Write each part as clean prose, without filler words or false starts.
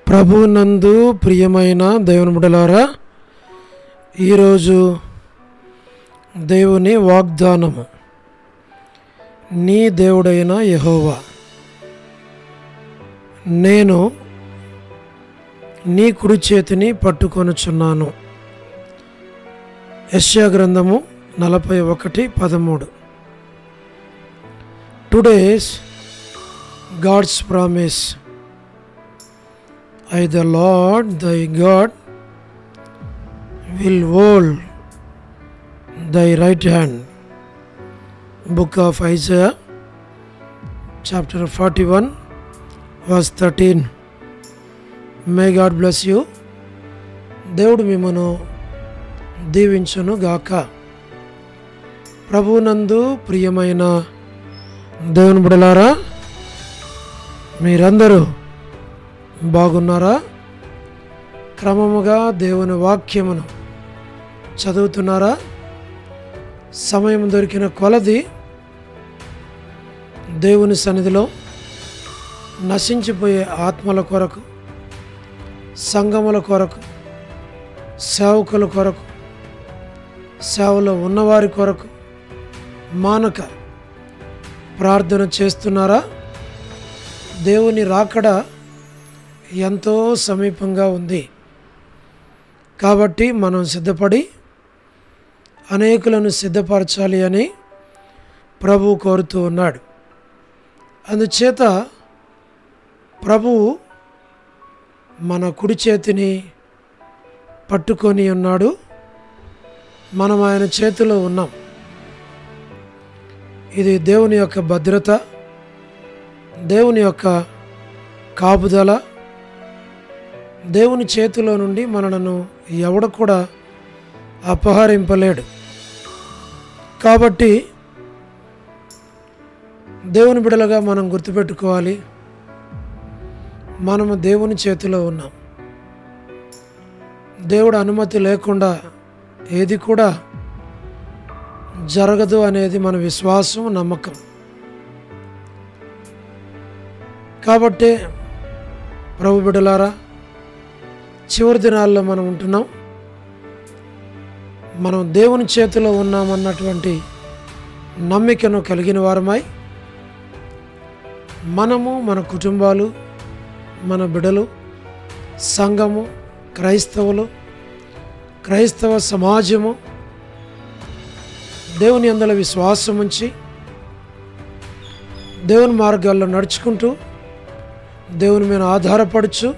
ప్రభునందు ప్రియమైన దేవుని బిడ్డలారా, ఈరోజు దేవుని వాగ్దానము. నీ దేవుడైన యెహోవా, నేను నీ కుడి చేతిని పట్టుకొనుచున్నాను. యెషయా గ్రంథము 41:13. Today's God's promise. I, the Lord thy God, will hold thy right hand. Book of Isaiah, chapter 41, verse 13. May God bless you. దేవుడు మిమ్మను దీవించును గాక. ప్రభువునందు ప్రియమైన దేవుని బిడ్డలారా, మీరందరూ బాగున్నారా? క్రమముగా దేవుని వాక్యమును చదువుతున్నారా? సమయం దొరికిన కొలది దేవుని సన్నిధిలో నశించిపోయే ఆత్మల కొరకు, సంఘముల కొరకు, సేవకుల కొరకు, సేవలో ఉన్నవారి కొరకు మానక ప్రార్థన చేస్తున్నారా? దేవుని రాకడ ఎంతో సమీపంగా ఉంది కాబట్టి మనం సిద్ధపడి అనేకులను సిద్ధపరచాలి అని ప్రభువు కోరుతూ ఉన్నాడు. అందుచేత ప్రభువు మన కుడి చేతిని పట్టుకొని ఉన్నాడు. మనం ఆయన చేతిలో ఉన్నాం. ఇది దేవుని యొక్క భద్రత, దేవుని యొక్క కాపుదల. దేవుని చేతిలో నుండి మనలను ఎవడు కూడా అపహరింపలేడు. కాబట్టి దేవుని బిడలుగా మనం గుర్తుపెట్టుకోవాలి, మనము దేవుని చేతిలో ఉన్నాం. దేవుడు అనుమతి లేకుండా ఏది కూడా జరగదు అనేది మన విశ్వాసం, నమ్మకం. కాబట్టి ప్రభు బిడ్డలారా, చివరి దినాల్లో మనం ఉంటున్నాం. మనం దేవుని చేతిలో ఉన్నామన్నటువంటి నమ్మికను కలిగిన వారమై మనము, మన కుటుంబాలు, మన బిడ్డలు, సంఘము, క్రైస్తవులు, క్రైస్తవ సమాజము దేవుని యందల విశ్వాసం ఉంచి దేవుని మార్గాల్లో నడుచుకుంటూ దేవుని మీద ఆధారపడుచు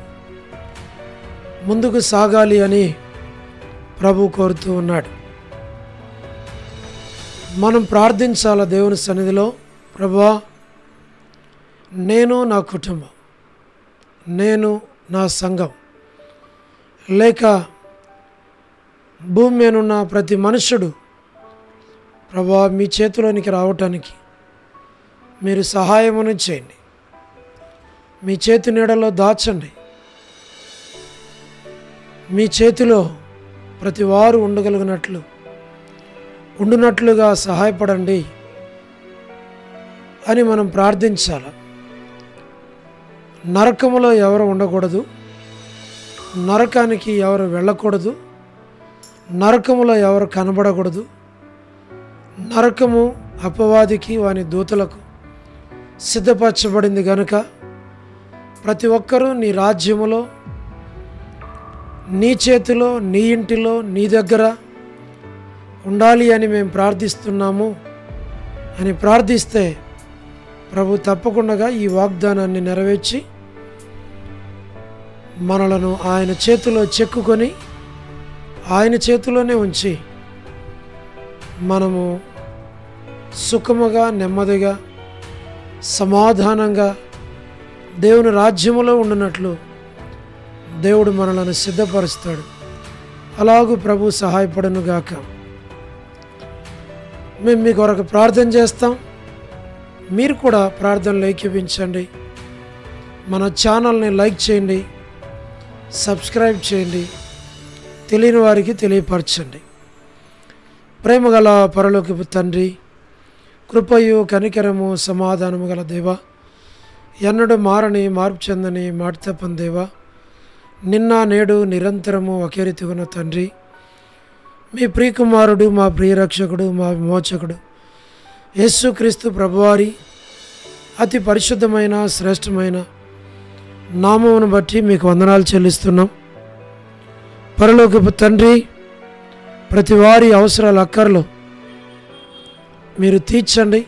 ముందుకు సాగాలి అని ప్రభు కోరుతూ ఉన్నాడు. మనం ప్రార్థించాల దేవుని సన్నిధిలో, ప్రభువా, నేను నా కుటుంబం, నేను నా సంఘం, లేక భూమి మీద ఉన్న ప్రతి మనుషుడు ప్రభువా మీ చేతిలోనికి రావటానికి మీరు సహాయమును చేయండి. మీ చేతి నీడలో దాచండి. మీ చేతిలో ప్రతి వారు ఉండునట్లుగా సహాయపడండి అని మనం ప్రార్థించాలి. నరకములో ఎవరు ఉండకూడదు, నరకానికి ఎవరు వెళ్ళకూడదు, నరకములో ఎవరు కనబడకూడదు. నరకము అపవాదికి వాని దూతలకు సిద్ధపరచబడింది గనుక ప్రతి ఒక్కరూ నీ రాజ్యములో, నీ చేతిలో, నీ ఇంటిలో, నీ దగ్గర ఉండాలి అని మేము ప్రార్థిస్తున్నాము అని ప్రార్థిస్తే ప్రభు తప్పకుండా ఈ వాగ్దానాన్ని నెరవేర్చి మనలను ఆయన చేతిలో చెక్కుకొని ఆయన చేతిలోనే ఉంచి మనము సుఖముగా, నెమ్మదిగా, సమాధానంగా దేవుని రాజ్యములో ఉండినట్లు దేవుడు మనలను సిద్ధపరుస్తాడు. అలాగూ ప్రభు సహాయపడను గాక. మేము మీ కొరకు ప్రార్థన చేస్తాం. మీరు కూడా ప్రార్థనలు ఏకీభవించండి. మన ఛానల్ని లైక్ చేయండి, సబ్స్క్రైబ్ చేయండి, తెలియని వారికి తెలియపరచండి. ప్రేమగల పరలోకపు తండ్రి, కృపయు కనికరము సమాధానము గల దేవా, ఎన్నడూ మారని మార్పు చెందని మాట తప్పని దేవా, నిన్న నేడు నిరంతరము ఒకే రీతిగా ఉన్న తండ్రి, మీ ప్రియకుమారుడు, మా ప్రియరక్షకుడు, మా విమోచకుడు యేసుక్రీస్తు ప్రభువారి అతి పరిశుద్ధమైన శ్రేష్టమైన నామమును బట్టి మీకు వందనాలు చెల్లిస్తున్నాం. పరలోకపు తండ్రి, ప్రతి వారి అవసరాలు అక్కర్లు మీరు తీర్చండి.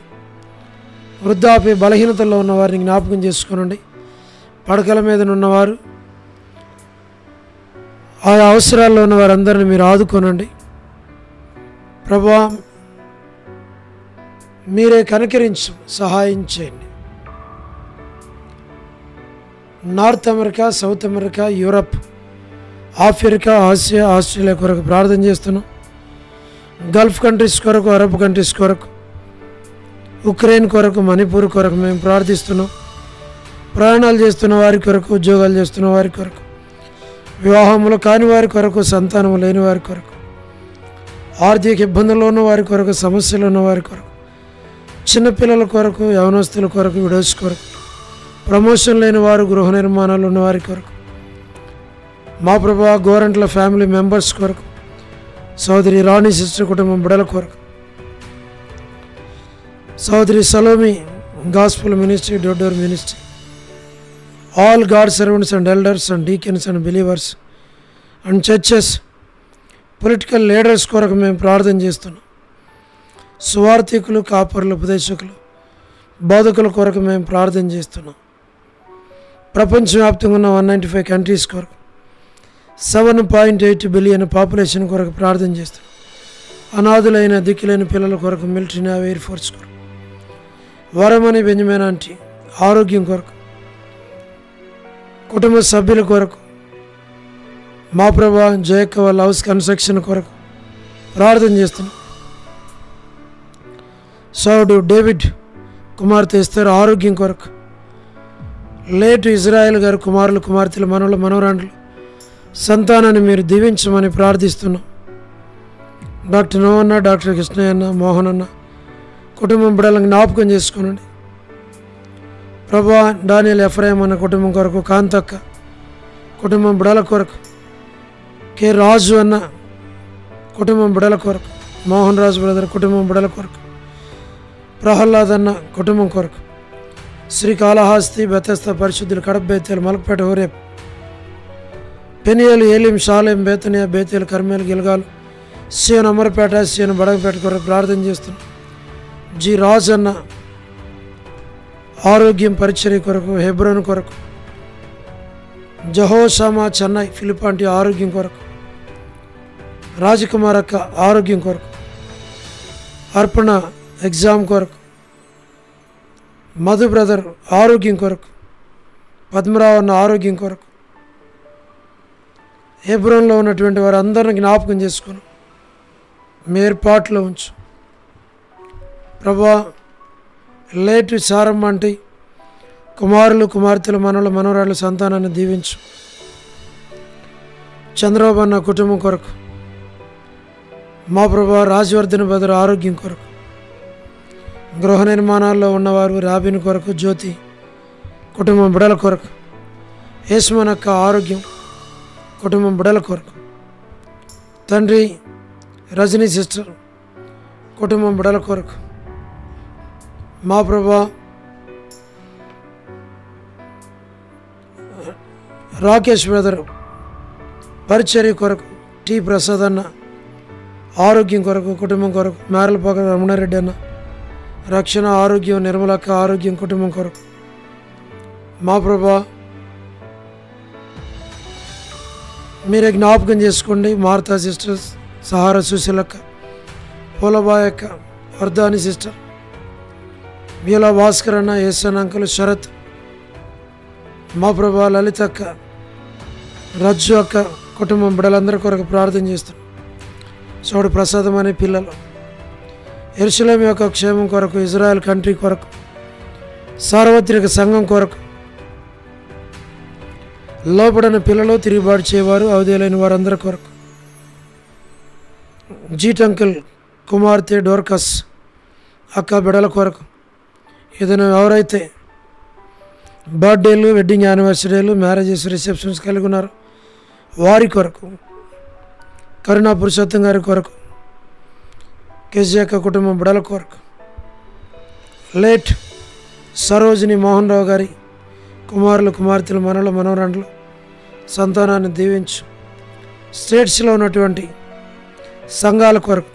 వృద్ధాప్య బలహీనతల్లో ఉన్న వారిని జ్ఞాపకం చేసుకోనండి. పడకల మీద ఉన్నవారు, ఆయా అవసరాల్లో ఉన్న వారందరిని మీరు ఆదుకోనండి. ప్రభువా, మీరే కనికరించి సహాయం చేయండి. North America, south America, Europe, Africa, Asia, Australia కొరకు ప్రార్థన చేస్తున్నాం. గల్ఫ్ కంట్రీస్ కొరకు, అరబ్ కంట్రీస్ కొరకు, ఉక్రెయిన్ కొరకు, మణిపూర్ కొరకు మేము ప్రార్థిస్తున్నాం. ప్రయాణాలు చేస్తున్న వారి కొరకు, ఉద్యోగాలు చేస్తున్న వారి కొరకు, వివాహములు కాని వారి కొరకు, సంతానము లేని వారి కొరకు, ఆర్థిక ఇబ్బందుల్లో ఉన్న వారి కొరకు, సమస్యలు ఉన్న వారి కొరకు, చిన్నపిల్లల కొరకు, యవనస్తుల కొరకు, విడోస్ కొరకు, ప్రమోషన్ లేని వారు, గృహ నిర్మాణాలు ఉన్న వారి కొరకు, మా ప్రభువా గోరంట్ల ఫ్యామిలీ మెంబర్స్ కొరకు, సోదరి రాణి సిస్టర్ కుటుంబం బిడల కొరకు, సోదరి Salomi gospel ministry, door ministry, all god servants and elders and deacons and believers and churches, political leaders కొరకు మేము ప్రార్థన చేస్తున్నాం. సువార్థికులు, కాపరులు, ఉపదేశకులు, బోధకుల కొరకు మేము ప్రార్థన చేస్తున్నాం. ప్రపంచవ్యాప్తంగా ఉన్న 195 కంట్రీస్ కొరకు, 7.8 బిలియన్ పాపులేషన్ కొరకు ప్రార్థన చేస్తున్నాం. అనాథులైన దిక్కులేని పిల్లల కొరకు, మిలిటరీ, నేవీ, ఎయిర్ ఫోర్స్ కొరకు, వరమణి బెంజమిన్ ఆంటీ ఆరోగ్యం కొరకు, కుటుంబ సభ్యుల కొరకు, మా ప్రభా జయక్క వాళ్ళ హౌస్ కన్స్ట్రక్షన్ కొరకు ప్రార్థన చేస్తున్నాం. సౌడు డేవిడ్ కుమార్తె ఇస్తారు ఆరోగ్యం కొరకు, లేటు ఇజ్రాయెల్ గారు కుమారులు, కుమార్తెలు, మనవలు, మనవరాండ్లు సంతానాన్ని మీరు దీవించమని ప్రార్థిస్తున్నాం. డాక్టర్ నోవన్న, డాక్టర్ కృష్ణయ్య అన్న, మోహన్ అన్న కుటుంబం బిడ్డలను జ్ఞాపకం చేసుకోనండి. ప్రభా డానియల్ ఎఫ్రాయిం అన్న కుటుంబం కొరకు, కాంతక్క కుటుంబం బిడల కొరకు, కె రాజు అన్న కుటుంబం బిడల కొరకు, మోహన్ రాజు బ్రదర్ కుటుంబం బిడల కొరకు, ప్రహ్లాద్ అన్న కుటుంబం కొరకు, శ్రీకాళహస్తి, బెతస్త పరిశుద్ధులు, కడప, బేతేలు, మలక్పేట, హోరేప్, పెనియలు, ఏలిం, షాలేం, బేతనియా, బేతేలు, కర్మేలు, గిల్గాలు, సీఎన్ అమరపేట, సీఎన్ బడగపేట కొరకు ప్రార్థన చేస్తున్నాం. జి రాజ్ అన్న ఆరోగ్యం పరిచర్య కొరకు, హెబ్రోన్ కొరకు, జహోషామా చెన్నై ఫిలిపాంటి ఆరోగ్యం కొరకు, రాజకుమార్ అక్క ఆరోగ్యం కొరకు, అర్పణ ఎగ్జామ్ కొరకు, మధు బ్రదర్ ఆరోగ్యం కొరకు, పద్మరావు అన్న ఆరోగ్యం కొరకు, హెబ్రోన్లో ఉన్నటువంటి వారు అందరిని జ్ఞాపకం చేసుకుని మీ ఏర్పాట్లో ఉంచు. ప్రభా లేటు సారమ్మ అంటే కుమారులు, కుమార్తెలు, మనవలు, మనవరాళ్ళ సంతానాన్ని దీవించు. చంద్రబాబు అన్న కుటుంబం కొరకు, మా ప్రభా రాజవర్ధన్ బదులు ఆరోగ్యం కొరకు, గృహ నిర్మాణాల్లో ఉన్నవారు రాబిన్ కొరకు, జ్యోతి కుటుంబం బిడల కొరకు, యేసుమనక్క ఆరోగ్యం కుటుంబం బిడల కొరకు, తండ్రి రజనీ సిస్టర్ కుటుంబం బిడల కొరకు, మా ప్రభా రాకేష్ బ్రదర్ పరిచర్య కొరకు, టి ప్రసాద్ అన్న ఆరోగ్యం కొరకు, కుటుంబం కొరకు, మేరలపాక రమణారెడ్డి అన్న రక్షణ ఆరోగ్యం, నిర్మలక్క ఆరోగ్యం కుటుంబం కొరకు, మా ప్రభా మీరే జ్ఞాపకం చేసుకోండి. మార్తా సిస్టర్స్, సహారా సుశీలక్క, పూలబాయక్క, వర్ధాని సిస్టర్, వీలా భాస్కర్ అన్న, ఏసన్ అంకుల్, శరత్, మా ప్రభా లలితక్క, రజ్జు అక్క కుటుంబం బిడ్డలందరి కొరకు ప్రార్థన చేస్తున్నాం. సోడు ప్రసాదం అనే పిల్లలు, యెరూషలేము యొక్క క్షేమం కొరకు, ఇజ్రాయెల్ కంట్రీ కొరకు, సార్వత్రిక సంఘం కొరకు, లోపడిన పిల్లలు, తిరుగుబాటు చేయవారు, అవధేయులైన వారందరి కొరకు, జీట్ అంకుల్ కుమార్తె డోర్కస్ అక్క బిడల కొరకు, ఏదైనా ఎవరైతే బర్త్డేలు, వెడ్డింగ్ యానివర్సరీలు, మ్యారేజెస్, రిసెప్షన్స్ కలిగి ఉన్నారు వారి కొరకు, కరుణా పురుషోత్తం గారి కొరకు, కేజీఆర్ కుటుంబం బిడల కొరకు, లేట్ సరోజిని మోహన్ రావు గారి కుమారులు, కుమార్తెలు, మనవలు, మనవరాండ్లు సంతానాన్ని దీవించు. స్టేట్స్లో ఉన్నటువంటి సంఘాల కొరకు,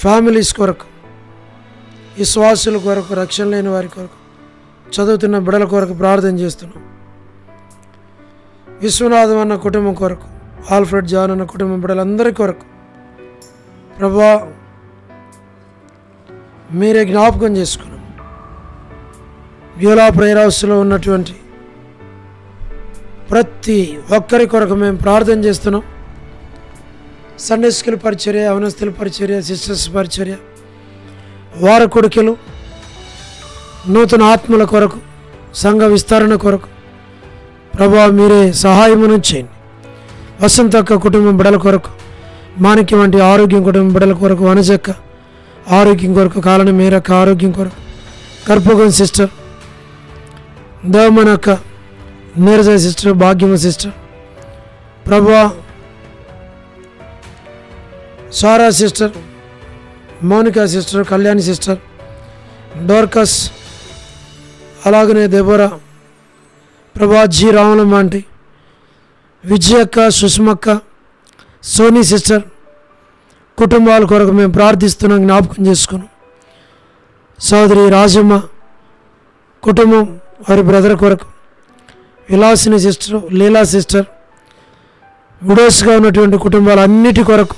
ఫ్యామిలీస్ కొరకు, విశ్వాసుల కొరకు, రక్షణ లేని వారి కొరకు, చదువుతున్న బిడల కొరకు ప్రార్థన చేస్తున్నాం. విశ్వనాథం అన్న కుటుంబం కొరకు, ఆల్ఫ్రెడ్ జాన్ అన్న కుటుంబం బిడ్డలందరి కొరకు ప్రభా మీరే జ్ఞాపకం చేసుకున్నాం. బ్యూలా ప్రేయర్ హౌస్లో ఉన్నటువంటి ప్రతి ఒక్కరి కొరకు మేము ప్రార్థన చేస్తున్నాం. సండే స్కూల్ పరిచర్య, అవనస్తుల పరిచర్య, సిస్టర్స్ పరిచర్య, వార కొడుకులు, నూతన ఆత్మల కొరకు, సంఘ విస్తరణ కొరకు ప్రభా మీరే సహాయమును చేయండి. వసంతక్క కుటుంబం బిడల కొరకు, మాణిక్యం వంటి ఆరోగ్యం కుటుంబం బిడల కొరకు, వనజక్క ఆరోగ్యం కొరకు, కాలని మేరక్క ఆరోగ్యం కొరకు, కర్పూగం సిస్టర్, దేవమనక్క, Neeraja sister, Bhagyama sister, Prabha Sarah sister, Mounika sister, Kalyani sister, Dorcas, అలాగనే దెబోరా, ప్రభా జీ రామలమ్మ ఆంటీ, విజయక్క, సుష్మక్క, సోనీ సిస్టర్ కుటుంబాల కొరకు మేము ప్రార్థిస్తున్నాం. జ్ఞాపకం చేసుకున్నాం. సోదరి రాజమ్మ కుటుంబం, వారి బ్రదర్ కొరకు, విలాసిని సిస్టర్, లీలా సిస్టర్, విడోస్గా ఉన్నటువంటి కుటుంబాలన్నిటి కొరకు,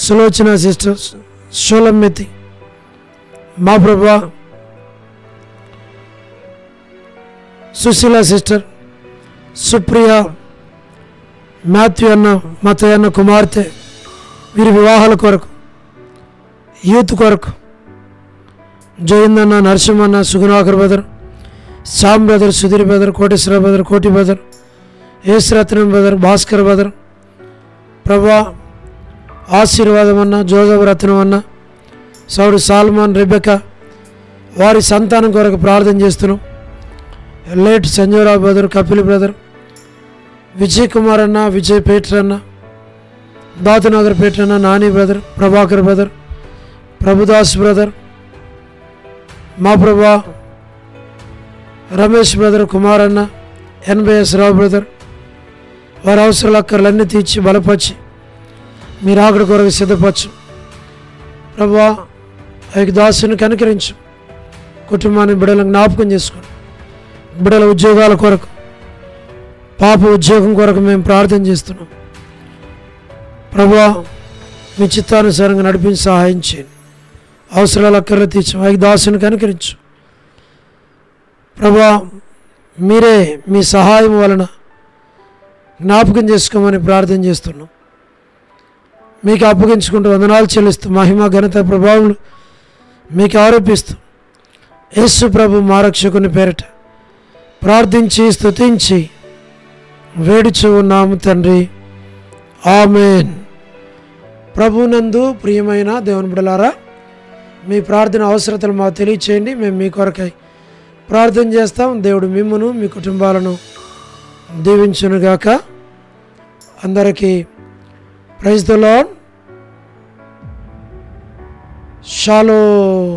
సులోచన సిస్టర్, షోలమ్మెతి, మా ప్రభా సుశీల సిస్టర్, సుప్రియ, మాథ్యూ అన్న, మతయ్య అన్న కుమార్తె, వీరి వివాహాల కొరకు, యూత్ కొరకు, జయందన్న, నరసింహన్న, Sugunakar brother, Shyam brother, Sudheer brother, Koteswara brother, Koti brother, Yesuratnam brother, Bhaskar brother, Prabha Aseervadam అన్న, జోజఫ్ రత్నం అన్న, సౌడు సాల్మాన్, రెబెక వారి సంతానం కొరకు ప్రార్థన చేస్తున్నాం. Late Sanjaya Rao brother, Kapil brother, Vijay Kumar అన్న, విజయ్ పేటర్ అన్న, దాతునగర్ పేటర్ అన్న, Nani brother, Prabhakar brother, Prabhudas brother, మా ప్రభా రమేష్ బ్రదర్, కుమార్ అన్న, ఎన్బిఎస్ రావు బ్రదర్, వారి అవసరాల అక్కర్లన్నీ తీర్చి బలపరిచి మీరు ఆకడి కొరకు సిద్ధపరచు. ప్రభా దాసుని కనికరించు. కుటుంబాన్ని బిడ్డలను జ్ఞాపకం చేసుకోండి. బిడ్డల ఉద్యోగాల కొరకు, పాప ఉద్యోగం కొరకు మేము ప్రార్థన చేస్తున్నాం. ప్రభా మీ చిత్తానుసారంగా నడిపించి సహాయం చేయండి. అవసరాల అక్కర్లు తీర్చు. దాసుని కనికరించు. ప్రభా మీరే మీ సహాయం వలన జ్ఞాపకం చేసుకోమని ప్రార్థన చేస్తున్నాం. మీకు అప్పగించుకుంటూ వందనాలు చెల్లిస్తూ మహిమ ఘనత ప్రభావములు మీకు ఆరోపిస్తూ యేసు ప్రభు మా రక్షకుని పేరిట ప్రార్థించి స్తుతించి వేడుచు ఉన్నాము తండ్రి, ఆమేన్. ప్రభునందు ప్రియమైన దేవుని బిడ్డలారా, మీ ప్రార్థన అవసరతలు మాకు తెలియచేయండి. మేము మీ కొరకై ప్రార్థన చేస్తాం. దేవుడు మిమ్మును మీ కుటుంబాలను దీవించునుగాక. అందరికీ ప్రైజ్ ది లార్డ్. షాలోమ్.